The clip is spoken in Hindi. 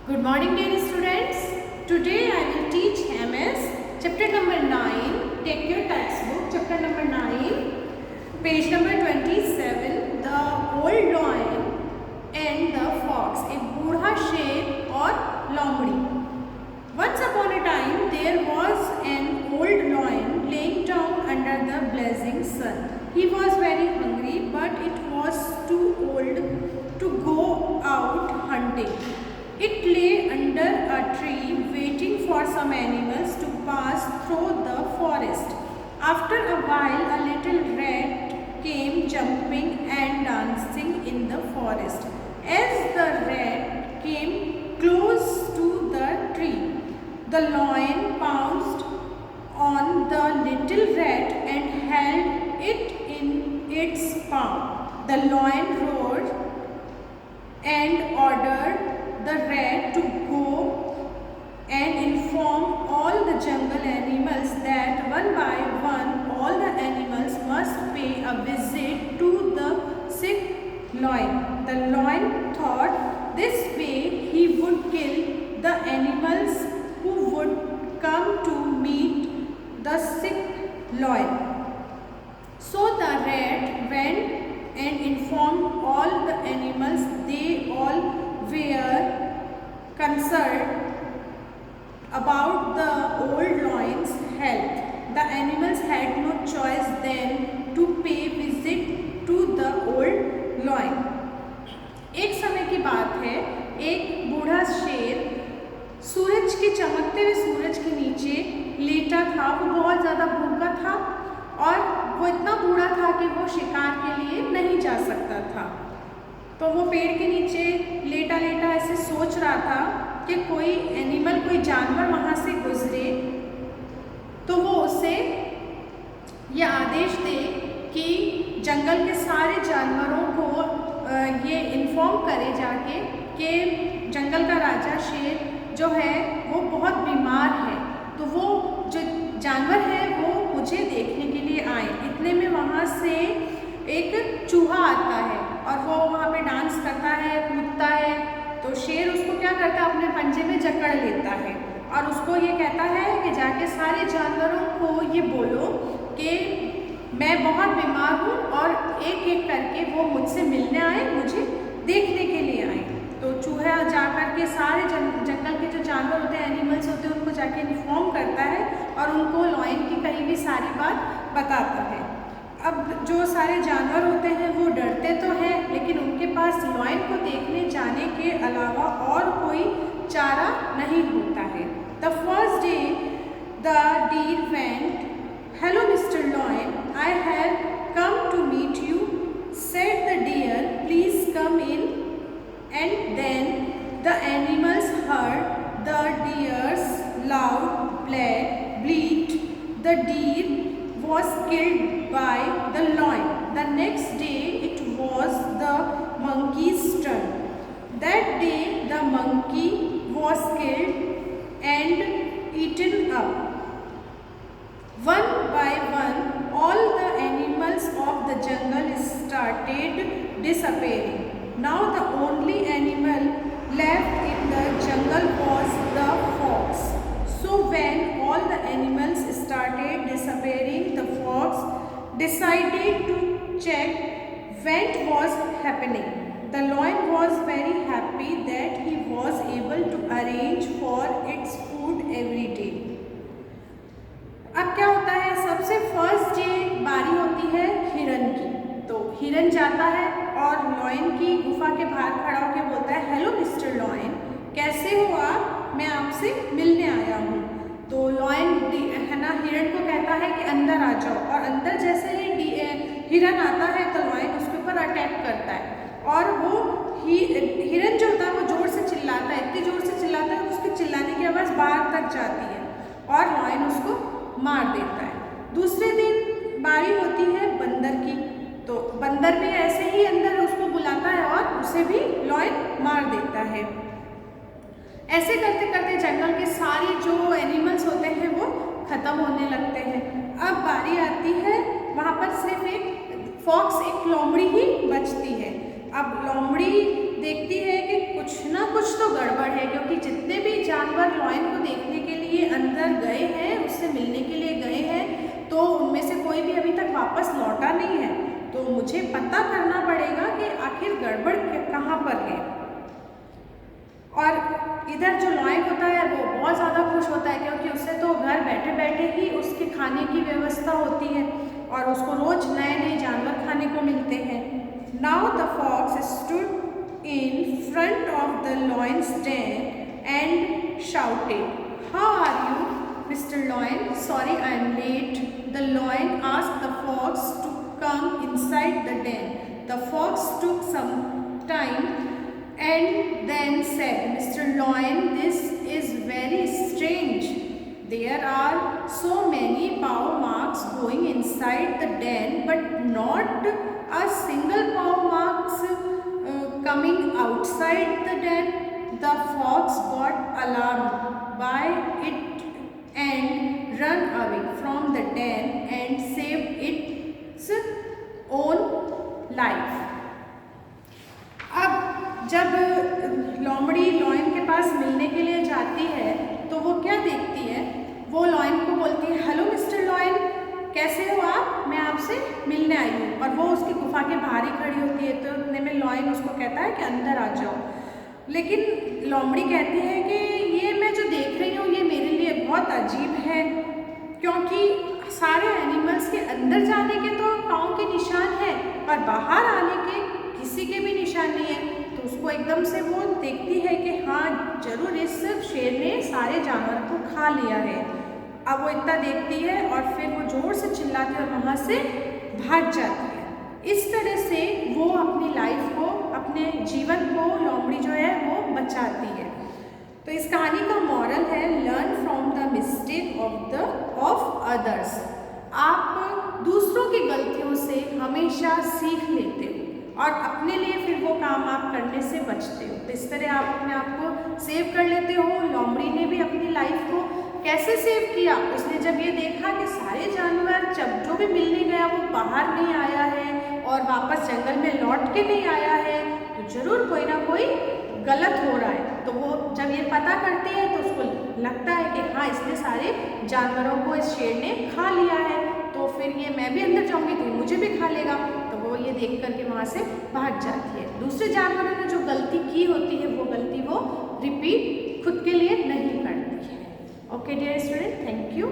Good morning, dear students. Today I will teach MS chapter number 9. Take your textbook, chapter number 9, page number 27. The old lion and the fox. एक बूढ़ा शेर और लोमड़ी. Once upon a time there was an old lion laying down under the blazing sun. He was very hungry, but it was too old to go out hunting. It lay under a tree waiting for some animals to pass through the forest. After a while a little rat came jumping and dancing in the forest. As the rat came close to the tree, the lion pounced on the little rat and held it in its palm. The lion roared and ordered the rat to go and inform all the jungle animals that one by one all the animals must pay a visit to the sick lion. The lion thought this way he would kill the animals who would come to meet the sick lion. So the rat went and informed all the animals. They all were concerned about the old lion's health. The animals had no choice then to pay visit to the old lion. एक समय की बात है, एक बूढ़ा शेर सूरज के चमकते हुए सूरज के नीचे लेटा था. वो बहुत ज़्यादा भूखा था और वो इतना बूढ़ा था कि वो शिकार के लिए नहीं जा सकता था. तो वो पेड़ के नीचे लेटा लेटा ऐसे सोच रहा था कि कोई एनिमल, कोई जानवर वहाँ से गुजरे तो वो उसे ये आदेश दे कि जंगल के सारे जानवरों को ये इन्फॉर्म करे जाके कि जंगल का राजा शेर जो है वो बहुत बीमार है, तो वो जो जानवर है वो मुझे देखने के लिए आए. इतने में वहाँ से एक चूहा आता है और वो वहाँ पे डांस करता है, कूदता है. तो शेर उसको क्या करता है, अपने पंजे में जकड़ लेता है और उसको ये कहता है कि जाके सारे जानवरों को ये बोलो कि मैं बहुत बीमार हूँ और एक एक करके वो मुझसे मिलने आए, मुझे देखने के लिए आए. तो चूहा जाकर के सारे जंगल के जो जानवर होते हैं, एनिमल्स होते हैं, उनको जाके इन्फॉर्म करता है और उनको लायन की कही हुई सारी बात बताता है. अब जो सारे जानवर होते हैं वो डरते तो हैं, लेकिन उनके पास लायन को देखने जाने के अलावा और कोई चारा नहीं होता है. The first day the deer went. Hello mister lion, I have come to meet you, said the deer. Please come in. And then the animals heard the deer's loud bleat. The deer was killed by the lion. The next day it was the monkey's turn. That day the monkey was killed and eaten up. One by one all the animals of the jungle started disappearing. Now the only animal left in the jungle was the fox. So when all the animals started disappearing, the fox decided to check what was happening. The lion was very happy that he was able to arrange for its food every day. अब क्या होता है, सबसे फर्स्ट डे बारी होती है हिरन की. तो हिरन जाता है और लायन की गुफा के बाहर खड़ा होकर बोलता है, हेलो मिस्टर लायन, कैसे हो आप, मैं आपसे मिलने आया हूँ. तो लायन है ना हिरन को कहता है कि अंदर आ जाओ, और अंदर जैसे ही हिरन आता है तो लायन उसके ऊपर अटैक करता है और वो हिरन जो होता है वो जोर से चिल्लाता है, इतनी जोर से चिल्लाता है उसके चिल्लाने की आवाज़ बाहर तक जाती है और लायन उसको मार देता है. दूसरे दिन बारी होती है बंदर की. तो बंदर भी ऐसे ही अंदर उसको बुलाता है और उसे भी लायन मार देता है. ऐसे करते करते जंगल के सारे जो एनिमल्स होते हैं वो ख़त्म होने लगते हैं. अब बारी आती है, वहाँ पर सिर्फ एक फॉक्स, एक लोमड़ी ही बचती है. अब लोमड़ी देखती है कि कुछ ना कुछ तो गड़बड़ है, क्योंकि अंदर गए हैं, उससे मिलने के लिए गए हैं, तो उनमें से कोई भी अभी तक वापस लौटा नहीं है। तो मुझे पता करना पड़ेगा कि आखिर गड़बड़ कहाँ पर है। और इधर जो लॉयन होता है वो बहुत ज़्यादा खुश होता है, क्योंकि उससे तो घर बैठे बैठे ही उसके खाने की व्यवस्था होती है और उसको रोज़ नए नए जानवर खाने को मिलते हैं। Now the fox stood in front of the lion's den and shouted, how are you mister lion, sorry I am late. The lion asked the fox to come inside the den. The fox took some time and then said, Mr. Lion, this is very strange. There are so many paw marks going inside the den, but not a single paw marks coming outside the den. The fox got alarmed by it and ran away from the den and saved its own life. अब जब लोमड़ी लॉयन के पास मिलने के लिए जाती है तो वो क्या देखती है, वो लॉयन को बोलती है, हेलो मिस्टर लॉयन, कैसे हो आप, मैं आपसे मिलने आई हूँ। और वो उसकी गुफा के बाहर ही खड़ी होती है। तो इतने में लॉयन उसको कहता है कि अंदर आ जाओ। लेकिन लोमड़ी कहती है कि ये मैं जो देख रही हूँ ये मेरे लिए बहुत अजीब है, क्योंकि सारे एनिमल्स के अंदर जाने के तो पाँव के निशान हैं और बाहर आने के किसी के भी निशान नहीं है। तो उसको एकदम से वो देखती है कि हाँ जरूर इस शेर ने सारे जानवर को खा लिया है। अब वो इतना देखती है और फिर वो जोर से चिल्लाती है और वहाँ से भाग जाती है। इस तरह से वो अपनी लाइफ को, अपने जीवन को लोमड़ी जो है वो बचाती है। तो इस कहानी का मॉरल है, learn from the mistake of others. आप दूसरों की गलतियों से हमेशा सीख लेते हो और अपने लिए फिर वो काम आप करने से बचते हो। तो इस तरह आप अपने आप को सेव कर लेते हो। लोमड़ी ने भी अपनी लाइफ को कैसे सेव किया, उसने जब ये देखा कि सारे जानवर जब जो भी मिलने गया वो बाहर नहीं आया है और वापस जंगल में लौट के नहीं आया है, तो जरूर कोई ना कोई गलत हो रहा है। तो वो जब ये पता करती है तो उसको लगता है कि हाँ इसने सारे जानवरों को इस शेर ने खा लिया है, तो फिर ये मैं भी अंदर जाऊंगी तो मुझे भी खा लेगा। तो वो ये देख करके वहाँ से भाग जाती है। दूसरे जानवरों ने जो गलती की होती है वो गलती वो रिपीट खुद के लिए नहीं करती है। Okay dear student, thank you.